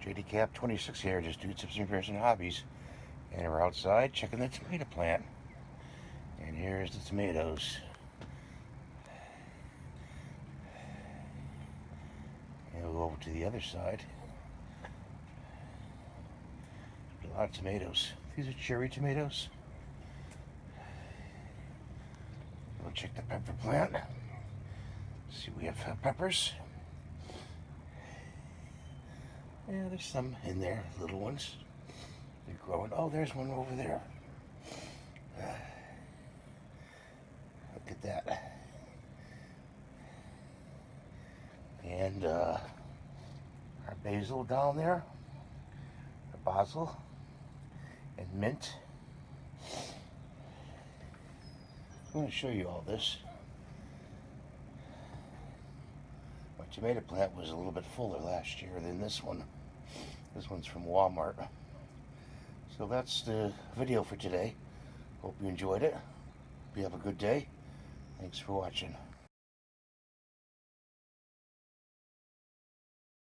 JD Cap 26 here, just doing some repairs and hobbies. And we're outside checking the tomato plant. And here's the tomatoes. And we'll go over to the other side. A lot of tomatoes. These are cherry tomatoes. We'll check the pepper plant. See, we have peppers. Yeah, there's some in there, little ones. They're growing. Oh, there's one over there. Look at that. And our basil down there, our basil, and mint. I'm going to show you all this. My tomato plant was a little bit fuller last year than this one. This one's from Walmart. So that's the video for today. Hope you enjoyed it. Hope you have a good day. Thanks for watching.